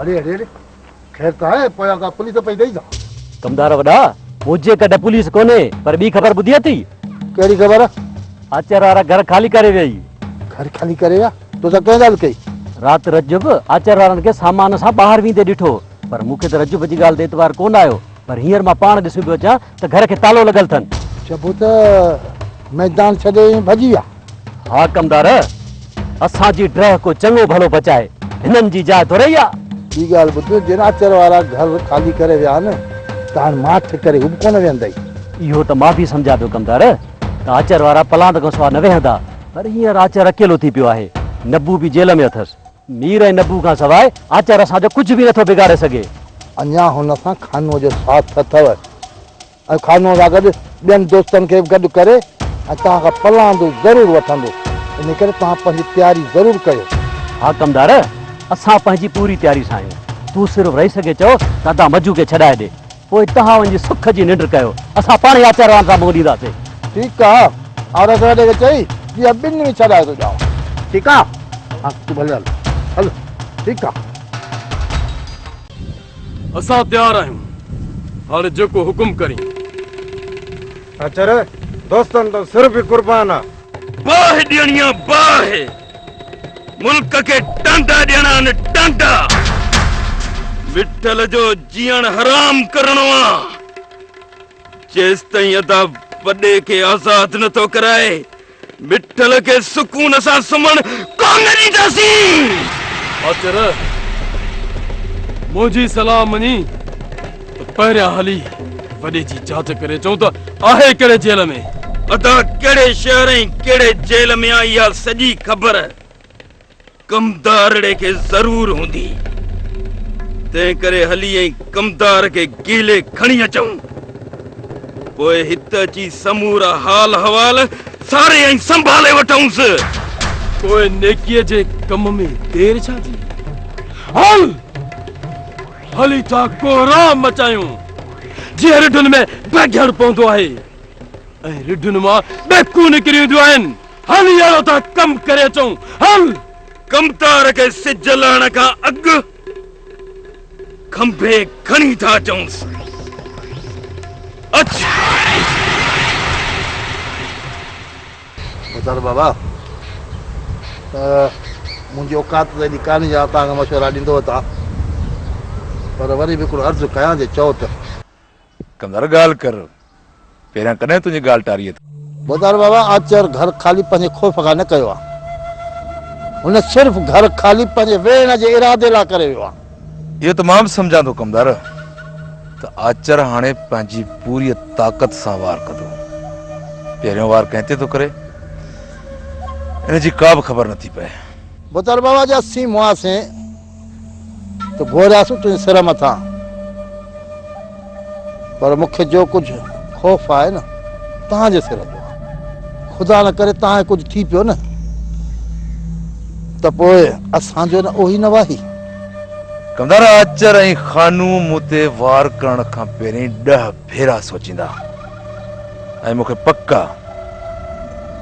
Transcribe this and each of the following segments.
अरे अरे अरे खैर तो है पोया का पुलिस पे दई जा कमदार वडा मुझे कदे पुलिस कोने पर बी खबर बुधिया थी केरी खबर आचार वारा घर खाली करे वई घर खाली करेगा तो सा कह गाल कई रात रजब आचार वारन के सामान सा बाहर वींदे डिठो पर मुखे तो रजब जी गाल देतवार कोन आयो पर हियर मा पाण दिस बियो चा त घर के तालो लगल थन चबो त मैदान छडे भजी विया हाँ कमदार असा जी ड्रह को चंगो भलो बचाए हिनन जी जाए तो रहिया ई गाल बुध जेना आचार वारा घर खाली करे विया न तान माठ करे हुब कोन वेंदई इहो त मां भी समझा पियो कमदार त आचार वारा पलांद को सवा न वेहंदा पर हियर आचार अकेलो थी पियो आहे नब्बू भी जेल में अथस मीर ऐं नब्बू का सवाइ आचार असा जो कुछ भी नथो बिगाड़े सके अन्या हुन सां खानो जो साथ अथव ऐं खानो सां गॾु ॿियनि दोस्तनि खे गॾु करे ऐं तव्हां खां पलांदो ज़रूरु वठंदो इन करे तव्हां पंहिंजी तयारी ज़रूरु कयो हाँ कमदार असां पंहिंजी पूरी तयारी सां आहियूं तूं सिर्फ़ु रही सघे चओ दादा मजू खे छॾाए ॾे पोइ तव्हां वञी सुख जी निंड कयो असां पाण ई आचार वारनि सां मुंहुं ॾींदासीं ठीकु आहे और असां चई इहा ॿिनि में छॾाए थो ॾियांव ठीकु आहे हाँ तूं भले हल हल ठीकु आहे असां तयार आहियूं हाणे जेको हुकुम करी अचर दोस्तन तो सिर्फ कुर्बान आहे बाह ॾियणिया बाह मुल्क के टांडा ॾियणा न टांडा विठल जो जीअण हराम करणो आहे जेस ताईं अदा वॾे खे आज़ाद नथो कराए विठल के सुकून सां सुम्हण कोन ॾींदासीं अचर मुंहिंजी सलाह मञी त पहिरियां हली वॾे जी जांच करे चऊं त आहे कहिड़े जेल में अदा कहिड़े शहर ऐं कहिड़े जेल में आहे इहा सॼी ख़बर कमदारड़े खे ज़रूर हूंदी तंहिं करे हली ऐं कमदार खे गीले खणी अचूं पोइ हिते अची समूरा हाल हवाल सारे ऐं संभाले वठूंसि पोइ नेकीअ जे कम में देर छा थी हल हली था कोहराम मचायूं जीअं रिढुनि में बेघर पवंदो आहे ऐं रिढुनि मां बेकूं निकिरी वेंदियूं आहिनि हल अहिड़ो था कमु करे अचूं हल कमतार खे सिज लहण खां अॻु खंभे खणी था अचूंसि अच्छा बता बाबा मुंहिंजी औकात त एॾी कान्हे जा तव्हांखे मशवरा ॾींदो था पर वरी बि हिकिड़ो अर्ज़ु कयां जे चओ त कमदार ॻाल्हि कर पहिरियां कॾहिं तुंहिंजी ॻाल्हि टारी ॿुधार बाबा आचार घर खाली पंहिंजे ख़ौफ़ खां न कयो आहे हुन सिर्फ़ु घर खाली पंहिंजे वेहण जे इरादे लाइ करे वियो आहे इहो त मां बि सम्झां थो कमदार त आचार हाणे पंहिंजी पूरी ताक़त सां वार कंदो पहिरियों वार कंहिं ते थो करे इन जी का बि ख़बर नथी पए ॿुधार बाबा जा असीं मुआसीं त घोरियासीं तुंहिंजे सिर मथां पर मूंखे जो कुझु ख़ौफ़ आहे न तव्हांजे सिर जो ख़ुदा न करे तव्हांखे कुझु थी पियो न त पोइ असांजो न उहो ई न वाही कमदार आचार ऐं खानू मूं ते वार करण खां पहिरीं 10 भेरा सोचींदा ऐं मूंखे पक आहे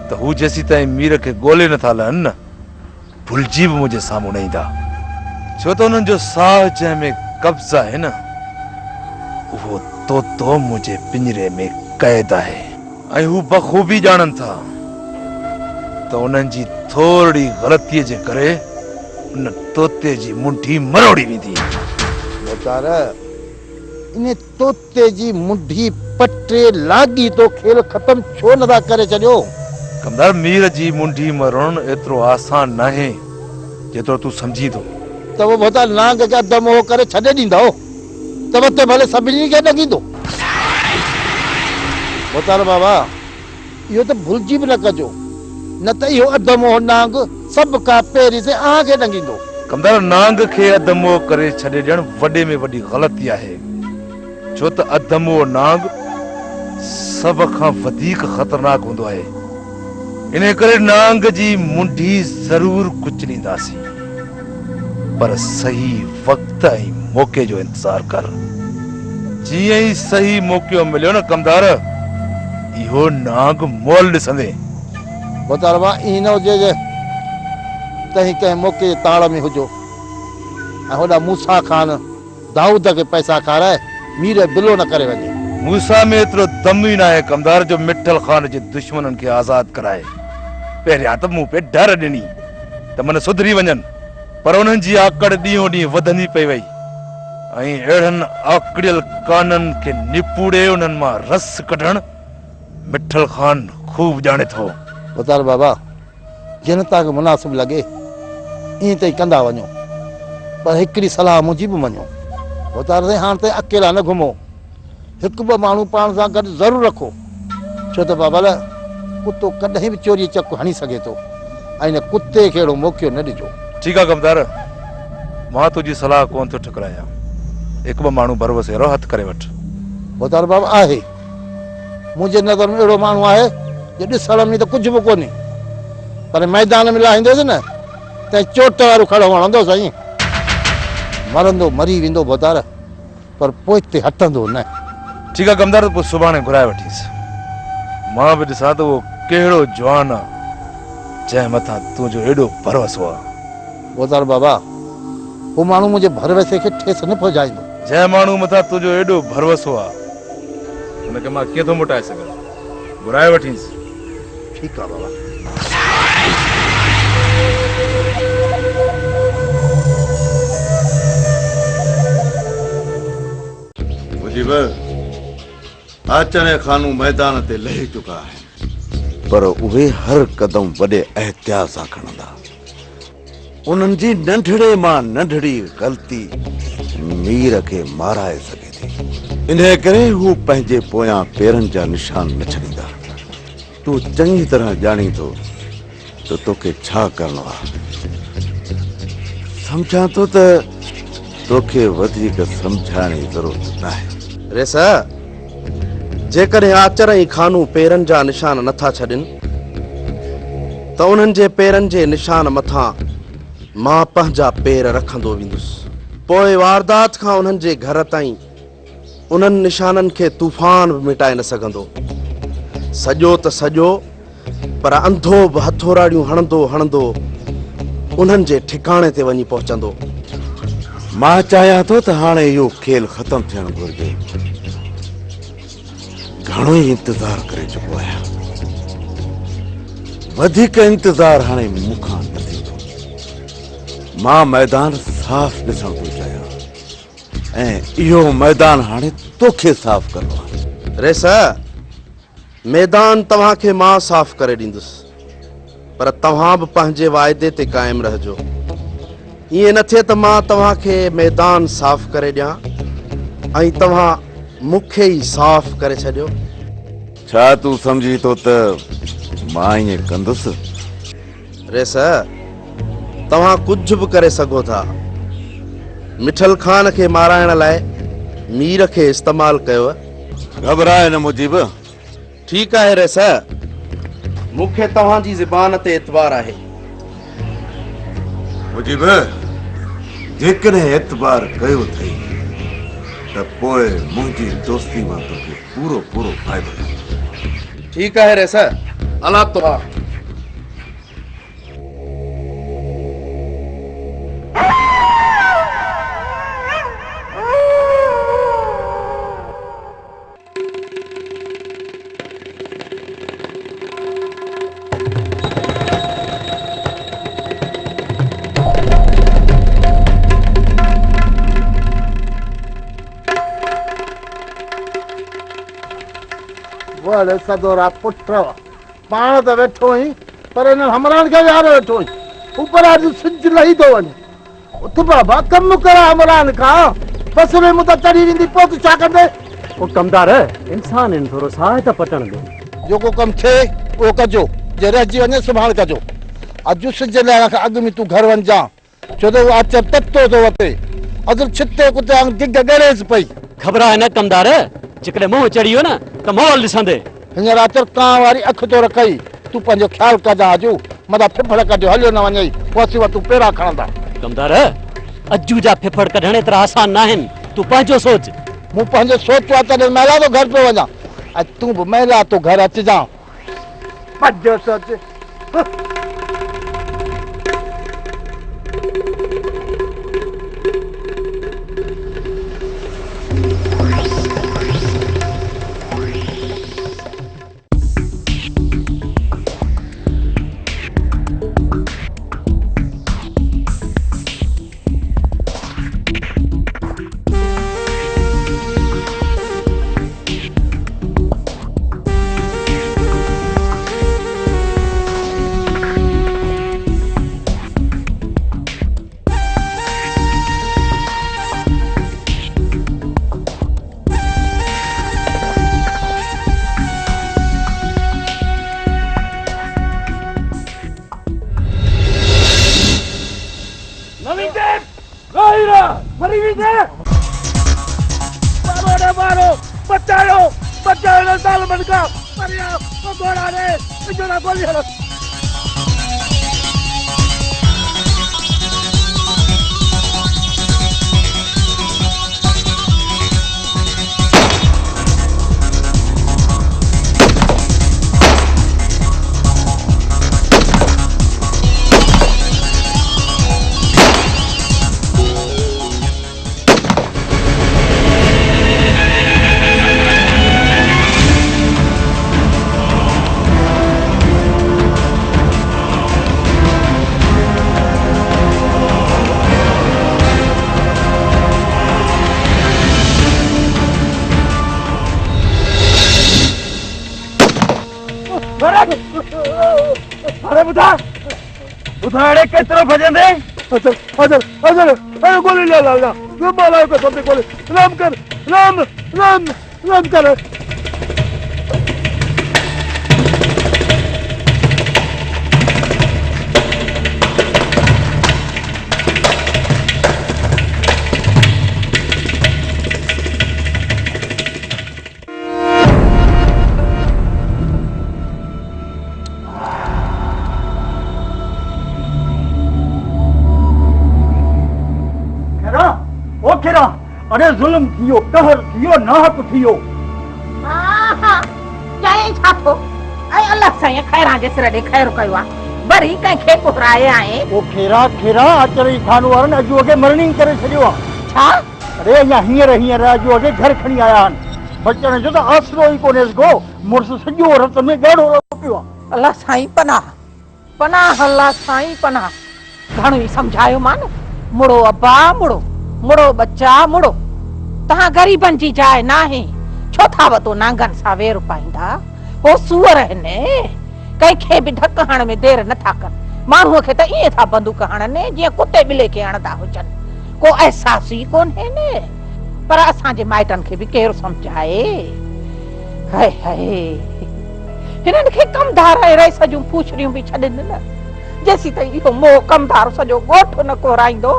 त हू जेसीं ताईं मीर खे ॻोल्हे नथा लहनि न भुलिजी बि मुंहिंजे साम्हूं न ईंदा छो त हुननि जो साह जंहिंमें कब्ज़ आहे न उहो तो मुंहिंजे पिंजरे में क़ैद आहे ऐं हू बख़ूबी ॼाणनि था त उन्हनि जी थोरी ग़लतीअ जे करे उन तोते जी मुंडी मरोड़ी वेंदी बेचार इन तोते जी मुंडी पटे लागी तो खेल ख़त्म छो नथा करे छॾियो कमदार मीर जी मुंडी मरण एतिरो आसान नाहे जेतिरो तूं सम्झी थो त वो भता नांग जा दमो करे छॾे ॾींदो त वते भले सभिनी खे लॻींदो बोतार बाबा इहो त भुलिजी बि न कजो न त इहो अधमो नांग सभु खां पहिरीं से आंखे ॾंगींदो कमदार नांग खे अधमो करे छॾे ॾियणु वॾे में वॾी ग़लती आहे छो त अधमो नांग सभ खां वधीक ख़तरनाक हूंदो आहे इन करे नांग जी मुंडी ज़रूर कुचलींदासीं पर सही वक्त ऐं मौके जो इंतज़ार कर जीअं ई सही मौक़ो मिलियो न कमदार इहो नांग मोल ॾिसंदे बोतार बा ई न हुजे जे तहीं कंहिं मौक़े जे ताड़ में हुजो ऐं होॾा मूसा ख़ान दाऊद खे पैसा खाराए मीर बिलो न करे वञे। मूसा में एतिरो दम ई न आहे कमदार जो मिठल ख़ान जे दुश्मननि खे आज़ाद कराए। पहिरियां त मूं पे डर ॾिनी त मन सुधरी वञनि, पर उन्हनि जी आकड़ ॾींहों ॾींहुं वधंदी पई वई ऐं अहिड़नि आकड़ियल काननि खे निपूड़े उन्हनि मां रस कढण मिठल ख़ान खूब ॼाणे थो। वतार बाबा जिन तव्हांखे मुनासिब लॻे ईअं त ई कंदा वञो, पर हिकिड़ी सलाह मुंहिंजी बि मञो। वतार साईं हाणे ताईं अकेला न घुमो, हिकु ॿ माण्हू पाण सां गॾु ज़रूरु रखो, छो त बाबा कुतो कॾहिं बि चोरी चक हणी सघे थो ऐं हिन कुते खे अहिड़ो मौक़ो न ॾिजो। ठीकु आहे कमदार, मां तुंहिंजी सलाह कोन थो ठुकरायां। हिकु ॿ माण्हू भरवसे वारो हथु करे वठि। वतार बाबा आहे, मुंहिंजे नज़र में अहिड़ो माण्हू आहे जो ॾिसण में त कुझु बि कोन्हे, पर मैदान में लाहींदुसि न त चोट वारो खड़ो वणंदो साईं, मरंदो मरी वेंदो वतार, पर पोइ ते हटंदो न। ठीकु आहे कमदार, पोइ सुभाणे घुराए वठीसि। मां बि ॾिसां त उहो कहिड़ो जवान आहे जंहिं मथां तुंहिंजो एॾो भरोसो आहे। वतार बाबा उहो माण्हू मुंहिंजे भरवसे खे ठेस न पहुचाईंदो। जंहिं माण्हू मथां तुंहिंजो एॾो भरोसो आहे हुनखे मां कीअं थो मोटाए सघां। घुराए वठीसि। ठीकु आहे बाबा। मुजीब आचरे खानू मैदान ते लही चुका है, पर उहे हर कदम वॾे एहतियात सां खणंदा। उन्हनि जी नंढड़े मां नंढड़ी ग़लती मीर खे माराए सघे थी, इन करे हू पंहिंजे पोयां पेरनि जा निशान न छॾींदा। तूं चङी तरह ॼाणी थो त तोखे छा करणो आहे। सम्झां थो त तोखे वधीक सम्झाइण जी ज़रूरत न आहे। रेस जेकॾहिं आचर ऐं खानू पेरनि जा निशान नथा छॾनि त उन्हनि जे पेरनि जे निशान मथां मां पंहिंजा पेर रखंदो वेंदुसि। पोइ वारदात खां उन्हनि जे घर ताईं उन्हनि निशाननि खे तूफ़ान बि मिटाए न सघंदो। सॼो त सॼो, पर अंधो बि हथोराड़ियूं हणंदो हणंदो उन्हनि जे ठिकाणे ते वञी पहुचंदो। मां चाहियां थो त हाणे इहो खेल ख़तम थियणु घुरिजे। घणो ई इंतज़ार करे चुको आहियां, वधीक इंतज़ार हाणे मूंखां न थींदो। मां मैदान साफ़ ॾिसण थो चाहियां ऐं इहो मैदान हाणे तोखे साफ़ करणो आहे। रेस मैदान तव्हांखे मां साफ़ करे ॾींदुसि, पर तव्हां बि पंहिंजे वाइदे ते क़ाइमु रहिजो। ईअं न थिए त मां तव्हांखे मैदान साफ़ करे ॾियां ऐं तव्हां मूंखे ई साफ़ करे छॾियो। छा तूं सम्झी थो त मां ईअं कंदुसि? रेस तव्हां कुझु बि करे सघो था। मिठल ख़ान खे माराइण लाइ मीर खे इस्तेमालु कयो। घबराए न मुजीब। ठीकु आहे रेस, मूंखे तव्हांजी ज़बान ते एतबार आहे। मुजीब जेकॾहिं एतबार कयो अथई त पोइ मुंहिंजी दोस्ती मां तोखे पूरो पूरो फ़ाइदो। ठीकु आहे रेस, हला तो सदोरा पुट पाण त वेठो हुई, पर हिन हमरान खे यार वेठो हुई। ऊपर आज सिज लही थो वञे। उथ बाबा कमु कर हमरान खां, बस में मूं त चढ़ी वेंदी, पोइ तूं छा कंदे? ओ कमदार इंसान इन थोरो साह त पटण दे। जेको कमु थिए उहो कजो, जे रहिजी वञे सुभाणे कजो। अॼु सिज लहण खां अॻु में तूं घर वञ जा, छो त उहो अचर ततो थो वते। अॼु छिते कुते दिग ॻड़ेसि पई। घबराए न कमदार, जेकॾहिं मुंहुं चढ़ी वियो न त मोल ॾिसंदे। हींअर अचर कां वारी अखि तो रखई। तूं पंहिंजो ख़्यालु कजां। अॼु मथां फिफड़ कढियो, हलियो न वञई, पोइ असीं तूं पेरा खणंदा। कमदार अॼु जा फिफड़ कढण एतिरा आसान न आहिनि, तूं पंहिंजो सोच। मूं पंहिंजो सोचो आहे तॾहिं महिला तो घर पियो वञा, ऐं तूं बि महिला तो घर अचिजां। भॼो सोच। नवीन देव गाइरा मरी भी दे मारो रे मारो बचाओ ना साल बन का मरिया वो गोरा रे जो ना गोली हलो अरे बुधाड़े के तरफ भजन रे अरे गोली ले ला माला को सबसे गोली राम कर राम कर अरे जुल्म थियो कहर थियो नाहक थियो हां चाहे छापो ऐ अल्लाह साईं खैरा जे सिर दे खैर कयो बरी कंखे कोराए आए ओ खेरा अचरी खानो वारन अजो के मरणी करे छडियो छा अरे या हियर अजो के घर खणी आया हन बचन जो त आसरो ही कोनेस गो मुर्स सजो रत में गाड़ो पियो अल्लाह साईं पनाह अल्लाह साईं पनाह घणो ही समझायो मान मुड़ो अब्बा मुड़ो बच्चा मुड़ो तहां गरीबन जी जाए ना है छो था वतो नांगन सा वेर पाइंदा ओ सुअर है ने कई खे भी ढक हण में देर न था कर मानू के त ये था बंदूक हण ने जे कुत्ते बिले के हणदा होचन को एहसास ही कोन है ने पर असा जे माइटन के भी केर समझाए हाय हिनन के कमदार रे सजू पूछरियूं भी छडन न जैसी त इहो मो कमदार सजो गोठ न कोराइंदो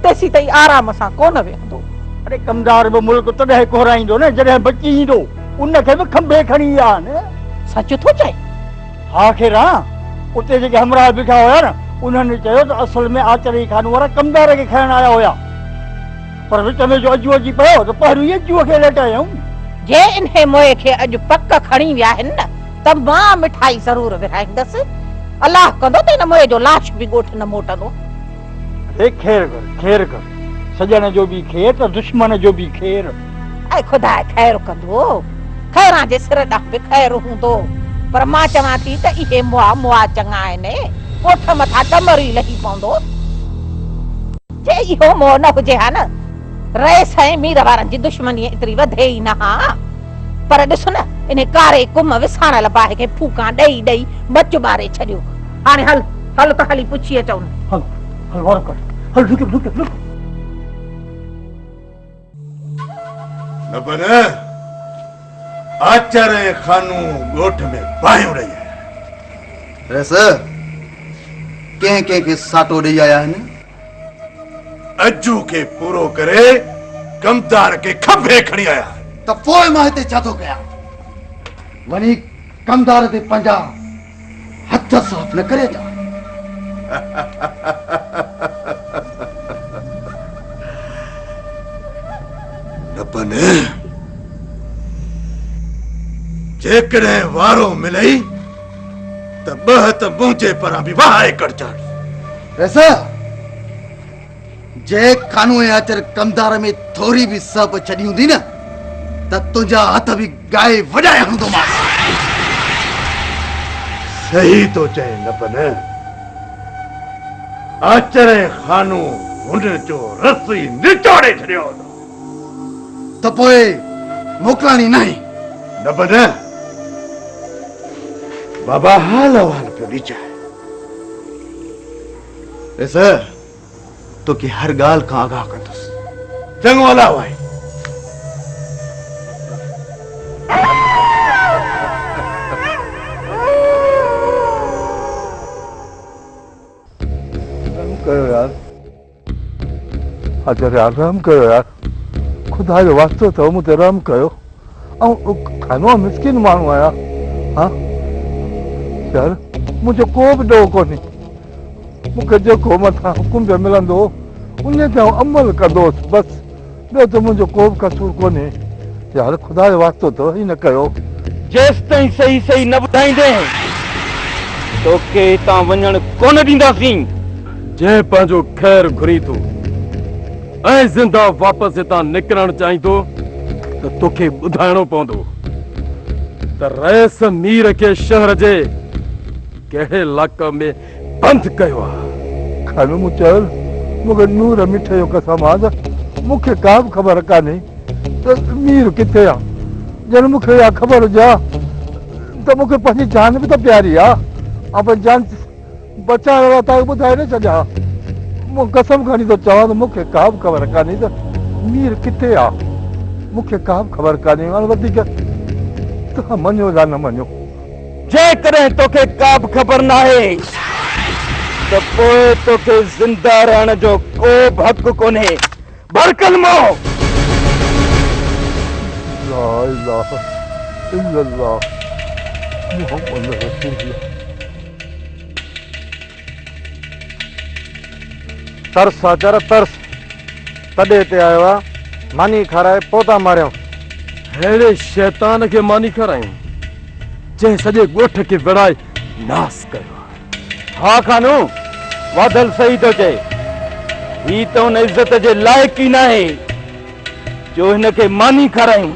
तेसी तई आराम सा कोन वेंदो अरे कमदार बो मुल्क तडे कोराइंदो ने जडे बची ईंदो उन के भी खंबे खणी आ ने सच तो चए हा खेरा उते जे हमरा बिठा होया न उन्हनि चयो त असल में आचरी खान वारा कमदार के खण आया होया पर विच में जो अजू जी पयो तो पहिरू ये जुओ के लेटायूं जे इन्हे मोए के अज पक खणी विया हन न त मां मिठाई जरूर विराईंदस अल्लाह कंदो ते न मोए जो लाश भी गोठ न मोटंदो खैर कर सजन जो भी खैर तो दुश्मन जो भी खैर ऐ खुदा खैर कंदो खैरा जे सिर दा पे खैर हुंदो पर मां चवा थी त इहे मुआ चंगा ने ओठ मथा टमरी लही पवंदो जे इहो मो न हुजे हा न रे सै मीर वारन जी दुश्मनी इतरी वधे ही ना पर ॾिस न इन कारे कुम विसाणल बाहे के फूका ॾेई बच बारे छडियो हाणे हल त हली पुछी अचऊं हल और कर हल रुक न बने आचार्य खानू गोठ में बायो रही है ऐसे के साटो दे आया है ने अज्जू के पूरो करे कमदार के खंभे खणी आया त पोइ मां हिते छा थो कयां वनी कमदार ते पंजा हथ साफ़ न करे था नपने जेकॾहिं वारो मिलई त बह त मुंहिंजे परां बि वहाए कढ ऐसा जे कानून आचर कमदार में थोड़ी भी सब छड़ी हुंदी न त तुंहिंजा हथ भी गाए वॼाए हूंदो मां सही तो चए नपने आचार्य खानू हुन जो रसी निचोड़े छॾियो त पोइ मोकिलानी नहीं नपने बाबा हाल अहवाल पियो ॾिजाए ऐसे तो की हर गाल का आगाह कंदुस चङो अलाह आहे कयो यार आचार्य यार रहम कयो यार, खुदा जो वास्तो अथव मूं ते रहम कयो। ऐं खानो मिसकिन माण्हू आहियां। हा यार मुंहिंजो को बि ॾोह कोन्हे। मूंखे जेको मथां हुकुम पियो मिलंदो उन ते अमल कंदोसि बसि, ॿियो त मुंहिंजो को बि कसूर कोन्हे। यार खुदा जो वास्तो अथव हीअं न कयो। जेसि ताईं सही सही न ॿुधाईंदे तोखे हितां वञण कोन ॾींदासीं। जंहिं पंहिंजो ख़ैर घुरी थो ऐं ज़िंदा वापसि हितां निकिरणु चाहींदो त तोखे ॿुधाइणो पवंदो त रईस मीर खे शहर जे कहिड़े इलाइक़े में बंदि कयो आहे। खानो मूं चयो मूंखे नूर मिठे जो कसम आहे त मूंखे का बि ख़बर कान्हे त मीर किथे आहे। ॼण मूंखे इहा ख़बर हुजे हा त मूंखे पंहिंजी जान बि त प्यारी आहे, ऐं पंहिंजी जान बचाइण लाइ तव्हांखे ॿुधाए न छॾियां। मूं कसम खणी थो चवां त मूंखे का बि ख़बर कान्हे त मीर किथे आहे। मूंखे का बि ख़बर कान्हे। हाणे वधीक तव्हां मञो या न मञो। जेकॾहिं तोखे का बि ख़बर न आहे त पोइ तोखे ज़िंदा रहण जो को बि हक़ कोन्हे। बरकल मो ला इलाहा इल्लल्लाह मुहम्मद रसूलुल्लाह। तरस आचार्य तरस तॾहिं हिते आयो आहे। मानी खाराए पोइ था मारियूं। अहिड़े शैतान खे मानी खारायूं जंहिं सॼे ॻोठ खे विड़ाए नास कयो आहे। हा खानू वादल सही थो चए। ही त हुन इज़त जे लाइक़ ई न आहे जो हिन खे मानी खारायूं,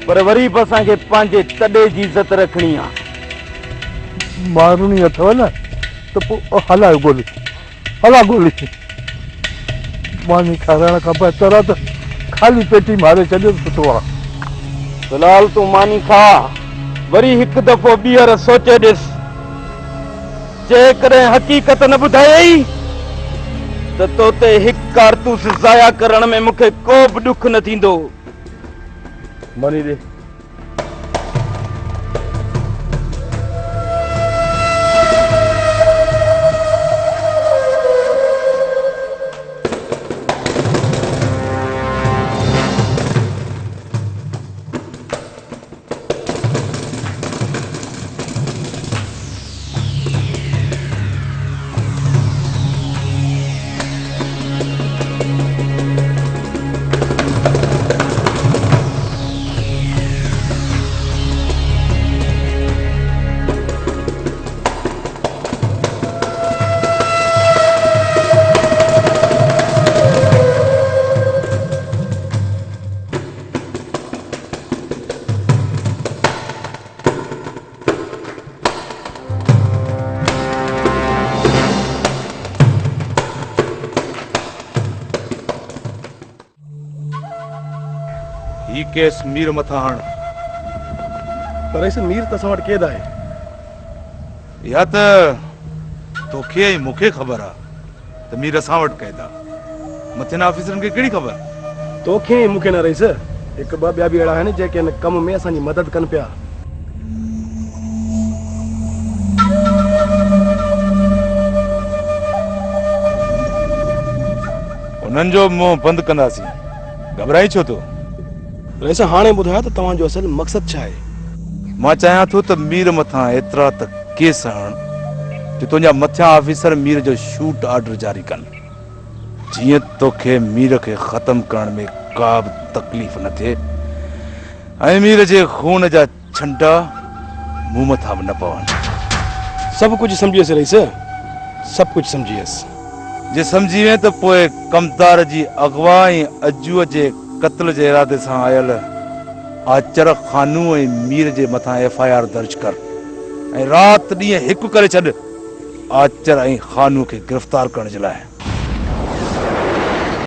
पर वरी बि असांखे पंहिंजे तॾे जी इज़त रखणी आहे। मारूनी अथव न त पोइ हलायो गोली, हला गोली। मानी खाराइण खां बहितर आहे त खाली पेटी मारे छॾियो सुठो आहे। फिलहाल तूं मानी खा, वरी हिकु दफ़ो ॿीहर सोचे ॾिस। जेकॾहिं हक़ीक़त न ॿुधायई त तो ते हिकु कारतूस ज़ाया करण में मूंखे को बि ॾुख न थींदो। मानी ॾे। ही केस मीर मथा हण। पर ऐसे मीर त असां वटि केद आहे। या त तोखे ऐं मूंखे ख़बर आहे त मीर असां वटि क़ैद आहे। मथे ऑफिसरनि खे कहिड़ी ख़बर? तोखे ऐं मूंखे न रहीस। हिकु ॿ ॿिया बि अहिड़ा आहिनि जेके हिन कम में असांजी मदद कनि पिया। उन्हनि जो मुंहुं बंदि कंदासीं। घबराई छो तो? रईस हाणे ॿुधायो त तव्हांजो असल मक़सदु छा आहे? मां चाहियां थो त मीर मथां एतिरा त केस हण जो तुंहिंजा मथियां ऑफिसर मीर जो शूट ऑर्डर जारी कनि, जीअं तोखे मीर खे ख़तम करण में का बि तकलीफ़ न थिए ऐं मीर जे खून जा छंटा मूं मथां बि न पवनि। सभु कुझु सम्झी वियसि रईस, सभु कुझु सम्झी वियसि। जे सम्झी वएं त पोइ कमदार जी अगवा ऐं अजूअ जे क़त्ल जे इरादे सां आयल आचर खानू ऐं मीर जे मथां FIR दर्ज कर ऐं राति ॾींहुं हिकु करे छॾ आचर ऐं खानू खे गिरफ़्तार करण जे लाइ।